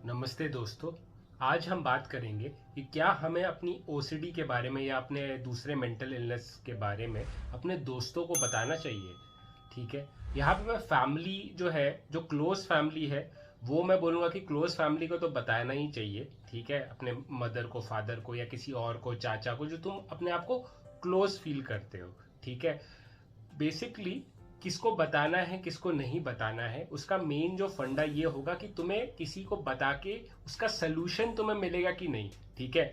नमस्ते दोस्तों। आज हम बात करेंगे कि क्या हमें अपनी ओसीडी के बारे में या अपने दूसरे मेंटल इलनेस के बारे में अपने दोस्तों को बताना चाहिए। ठीक है। यहाँ पे मैं फैमिली जो है, जो क्लोज फैमिली है, वो मैं बोलूँगा कि क्लोज फैमिली को तो बताना ही चाहिए। ठीक है, अपने मदर को, फादर को या किसी और को, चाचा को, जो तुम अपने आप को क्लोज फील करते हो। ठीक है। बेसिकली किसको बताना है किसको नहीं बताना है, उसका मेन जो फंडा ये होगा कि तुम्हें किसी को बता के उसका सलूशन तुम्हें मिलेगा कि नहीं। ठीक है।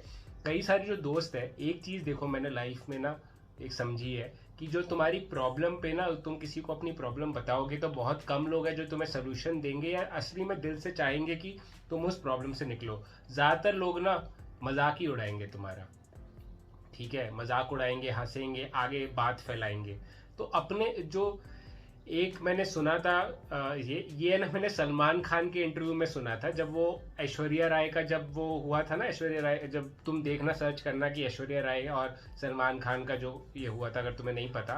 कई सारे जो दोस्त है, एक चीज देखो, मैंने लाइफ में ना एक समझी है कि जो तुम्हारी प्रॉब्लम पे ना तुम किसी को अपनी प्रॉब्लम बताओगे तो बहुत कम लोग हैं जो तुम्हें सलूशन देंगे या असली में दिल से चाहेंगे कि तुम उस प्रॉब्लम से निकलो। ज्यादातर लोग ना मजाक ही उड़ाएंगे तुम्हारा। ठीक है, मजाक उड़ाएंगे, हंसेंगे, आगे बात फैलाएंगे। तो अपने जो एक मैंने सुना था, ये ना मैंने सलमान खान के इंटरव्यू में सुना था, जब वो ऐश्वर्या राय का जब वो हुआ था ना, ऐश्वर्या राय, जब तुम देखना सर्च करना कि ऐश्वर्या राय और सलमान खान का जो ये हुआ था, अगर तुम्हें नहीं पता,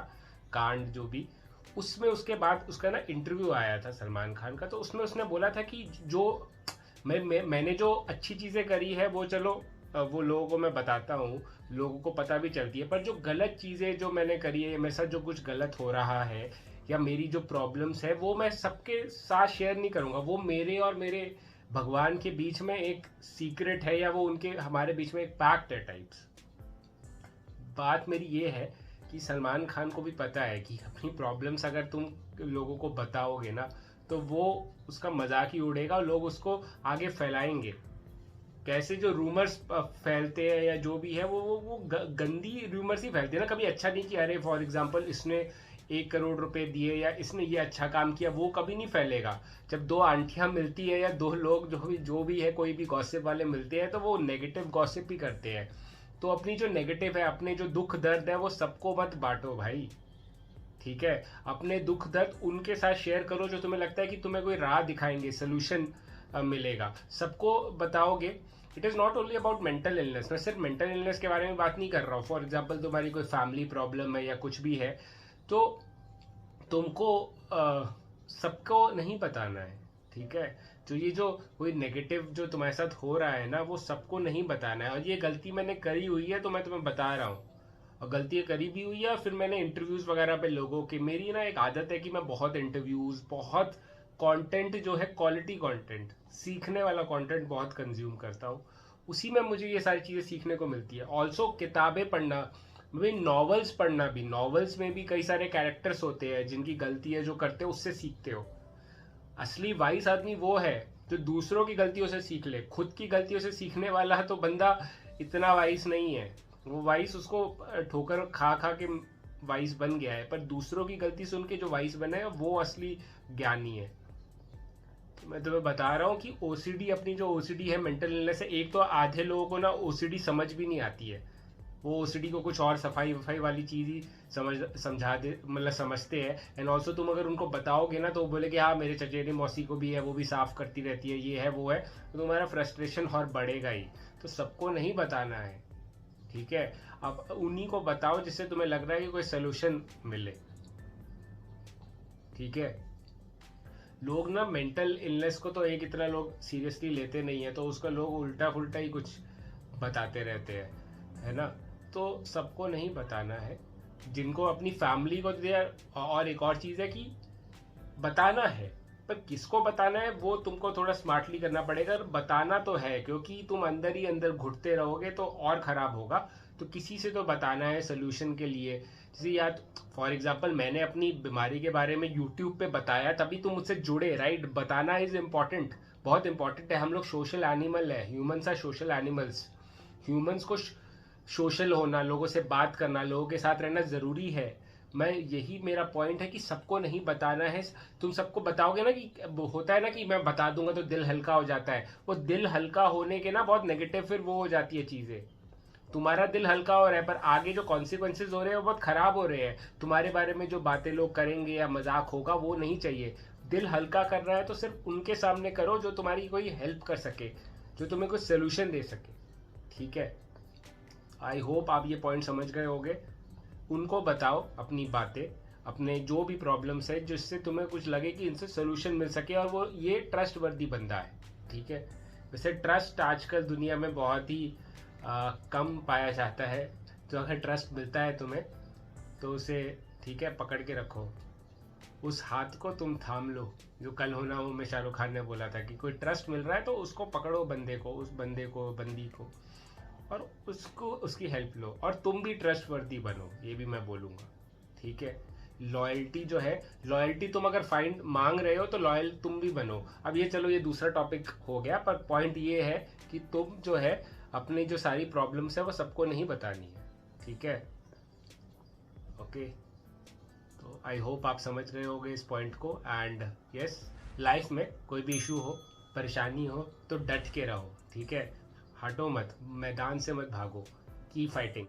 कांड जो भी, उसमें उसके बाद उसका ना इंटरव्यू आया था सलमान खान का। तो उसमें उसने बोला था कि जो मैंने जो अच्छी चीज़ें करी है वो चलो, वो लोगों को मैं बताता हूँ, लोगों को पता भी चलती है, पर जो गलत चीज़ें जो मैंने करी है, मेरे साथ जो कुछ गलत हो रहा है या मेरी जो प्रॉब्लम्स है, वो मैं सबके साथ शेयर नहीं करूँगा। वो मेरे और मेरे भगवान के बीच में एक सीक्रेट है, या वो उनके हमारे बीच में एक पैक्ट है टाइप्स। बात मेरी ये है कि सलमान खान को भी पता है कि अपनी प्रॉब्लम्स अगर तुम लोगों को बताओगे ना, तो वो उसका मजाक ही उड़ेगा और लोग उसको आगे फैलाएंगे। कैसे जो रूमर्स फैलते हैं या जो भी है, वो गंदी रूमर्स ही फैलते हैं ना। कभी अच्छा नहीं किया, अरे फॉर एग्जांपल इसने 1 करोड़ रुपए दिए या इसने ये अच्छा काम किया, वो कभी नहीं फैलेगा। जब दो आंटियां मिलती है या दो लोग जो भी है, कोई भी गॉसिप वाले मिलते हैं, तो वो नेगेटिव गॉसिप ही करते हैं। तो अपनी जो नेगेटिव है, अपने जो दुख दर्द है, वो सबको मत बांटो भाई। ठीक है। अपने दुख दर्द उनके साथ शेयर करो जो तुम्हें लगता है कि तुम्हें कोई राह दिखाएंगे, सोल्यूशन मिलेगा। सबको बताओगे। It is not only about mental illness. मैं सिर्फ मेंटल इलनेस के बारे में बात नहीं कर रहा हूँ। फॉर एग्जाम्पल तुम्हारी कोई फैमिली प्रॉब्लम है या कुछ भी है, तो तुमको सबको नहीं बताना है। ठीक है। तो ये जो कोई नेगेटिव जो तुम्हारे साथ हो रहा है ना, वो सबको नहीं बताना है। और ये गलती मैंने करी हुई है तो मैं तुम्हें बता रहा हूँ, और गलती करी भी हुई है। फिर मैंने इंटरव्यूज वगैरह पे लोगों की, मेरी ना एक आदत है कि मैं बहुत इंटरव्यूज, बहुत कंटेंट जो है, क्वालिटी कंटेंट, सीखने वाला कंटेंट बहुत कंज्यूम करता हूँ। उसी में मुझे ये सारी चीज़ें सीखने को मिलती है। ऑल्सो किताबें पढ़ना भी, नॉवेल्स पढ़ना भी, नॉवेल्स में भी कई सारे कैरेक्टर्स होते हैं जिनकी गलती है, जो करते हो उससे सीखते हो। असली वाइस आदमी वो है जो दूसरों की गलतियों से सीख ले। खुद की गलतियों से सीखने वाला तो बंदा इतना वाइस नहीं है। वो वाइस उसको ठोकर खा खा के वाइस बन गया है, पर दूसरों की गलती सुन के जो वाइस बना है, वो असली ज्ञानी है। तो मैं तुम्हें बता रहा हूँ कि ओसीडी, अपनी जो ओसीडी है, मेंटल इलनेस है, एक तो आधे लोगों को ना ओसीडी समझ भी नहीं आती है। वो ओसीडी को कुछ और सफाई वफाई वाली चीज़ ही समझा दे, मतलब समझते हैं। एंड ऑल्सो तुम अगर उनको बताओगे ना, तो वो बोले कि हाँ मेरे चचेरी मौसी को भी है, वो भी साफ करती रहती है, ये है वो है, तो तुम्हारा फ्रस्ट्रेशन और बढ़ेगा ही। तो सबको नहीं बताना है। ठीक है। अब उन्हीं को बताओ जिससे तुम्हें लग रहा है कि कोई सोल्यूशन मिले। ठीक है। लोग ना मेंटल इलनेस को तो एक इतना लोग सीरियसली लेते नहीं है, तो उसका लोग उल्टा फुल्टा ही कुछ बताते रहते हैं, है ना। तो सबको नहीं बताना है, जिनको अपनी फैमिली को दिया। और एक और चीज़ है कि बताना है, पर किसको बताना है वो तुमको थोड़ा स्मार्टली करना पड़ेगा। बताना तो है, क्योंकि तुम अंदर ही अंदर घुटते रहोगे तो और ख़राब होगा। तो किसी से तो बताना है सोल्यूशन के लिए। जैसे यार, फॉर एग्जाम्पल मैंने अपनी बीमारी के बारे में यूट्यूब पे बताया, तभी तुम मुझसे जुड़े, राइट। बताना इज इम्पॉर्टेंट, बहुत इंपॉर्टेंट है। हम लोग सोशल एनिमल है, humans are social animals. Humans को सोशल होना, लोगों से बात करना, लोगों के साथ रहना ज़रूरी है। मैं यही मेरा पॉइंट है कि सबको नहीं बताना है। तुम सबको बताओगे ना, कि होता है ना कि मैं बता दूंगा तो दिल हल्का हो जाता है। वो दिल हल्का होने के ना बहुत नेगेटिव फिर वो हो जाती है चीज़ें। तुम्हारा दिल हल्का हो रहा है, पर आगे जो कॉन्सिक्वेंसेज हो रहे हैं वो बहुत खराब हो रहे हैं। तुम्हारे बारे में जो बातें लोग करेंगे या मजाक होगा, वो नहीं चाहिए। दिल हल्का कर रहा है तो सिर्फ उनके सामने करो जो तुम्हारी कोई हेल्प कर सके, जो तुम्हें कोई सोल्यूशन दे सके। ठीक है। आई होप आप ये पॉइंट समझ गए होगे। उनको बताओ अपनी बातें, अपने जो भी प्रॉब्लम्स है, जिससे तुम्हें कुछ लगे कि इनसे सोल्यूशन मिल सके, और वो ये ट्रस्ट वर्दी बंदा है। ठीक है। वैसे ट्रस्ट आजकल दुनिया में बहुत ही कम पाया जाता है, तो अगर ट्रस्ट मिलता है तुम्हें तो उसे ठीक है पकड़ के रखो। उस हाथ को तुम थाम लो, जो कल हो ना हो में शाहरुख खान ने बोला था कि कोई ट्रस्ट मिल रहा है तो उसको पकड़ो, बंदे को, उस बंदे को, बंदी को, और उसको उसकी हेल्प लो, और तुम भी ट्रस्टवर्दी बनो, ये भी मैं बोलूँगा। ठीक है, लॉयल्टी जो है, लॉयल्टी तुम अगर फाइंड मांग रहे हो तो लॉयल तुम भी बनो। अब ये चलो ये दूसरा टॉपिक हो गया, पर पॉइंट ये है कि तुम जो है अपनी जो सारी प्रॉब्लम्स है वो सबको नहीं बतानी है। ठीक है, ओके। तो आई होप आप समझ रहे होगे इस पॉइंट को। एंड यस, लाइफ में कोई भी इशू हो, परेशानी हो, तो डट के रहो। ठीक है, हटो मत, मैदान से मत भागो, की फाइटिंग।